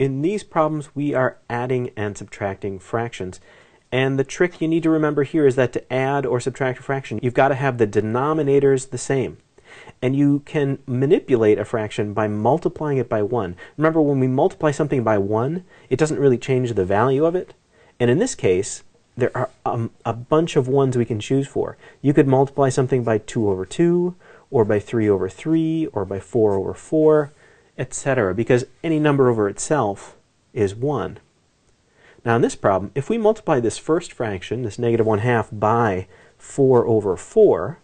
In these problems, we are adding and subtracting fractions. And the trick you need to remember here is that to add or subtract a fraction, you've got to have the denominators the same. And you can manipulate a fraction by multiplying it by 1. Remember, when we multiply something by 1, it doesn't really change the value of it. And in this case, there are a bunch of 1s we can choose for. You could multiply something by 2 over 2, or by 3 over 3, or by 4 over 4, etc. Because any number over itself is 1. Now in this problem, if we multiply this first fraction, this negative 1/2, by 4 over 4,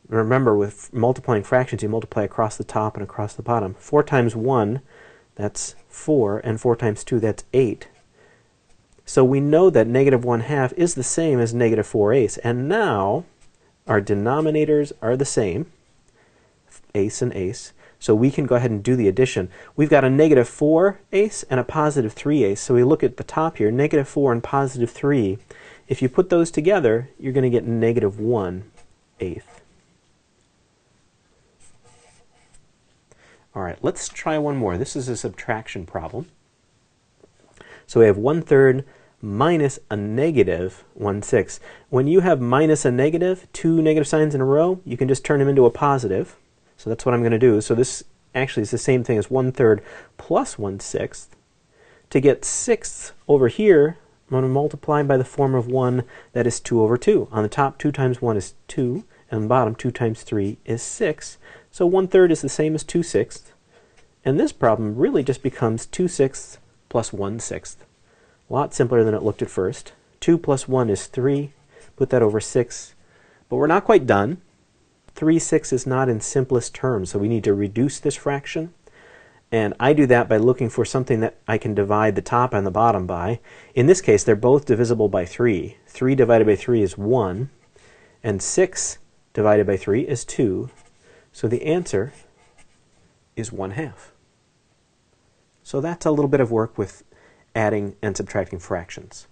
remember with multiplying fractions, you multiply across the top and across the bottom. 4 times 1, that's 4, and 4 times 2, that's 8. So we know that negative 1/2 is the same as negative 4/8, and now our denominators are the same, ace and ace, so we can go ahead and do the addition. We've got a negative 4/8 and a positive 3/8, so we look at the top here, negative 4 and positive 3. If you put those together, you're going to get negative 1/8. All right, let's try one more. This is a subtraction problem. So we have 1/3 minus a negative 1/6. When you have minus a negative, two negative signs in a row, you can just turn them into a positive. So that's what I'm going to do. So this actually is the same thing as 1/3 plus 1/6. To get sixths over here, I'm going to multiply by the form of 1, that is 2 over 2. On the top, 2 times 1 is 2, and on the bottom, 2 times 3 is 6. So 1/3 is the same as 2/6. And this problem really just becomes 2/6 plus 1/6. A lot simpler than it looked at first. 2 plus 1 is 3. Put that over 6. But we're not quite done. 3/6 is not in simplest terms, so we need to reduce this fraction. And I do that by looking for something that I can divide the top and the bottom by. In this case, they're both divisible by 3. 3 divided by 3 is 1. And 6 divided by 3 is 2. So the answer is 1/2. So that's a little bit of work with adding and subtracting fractions.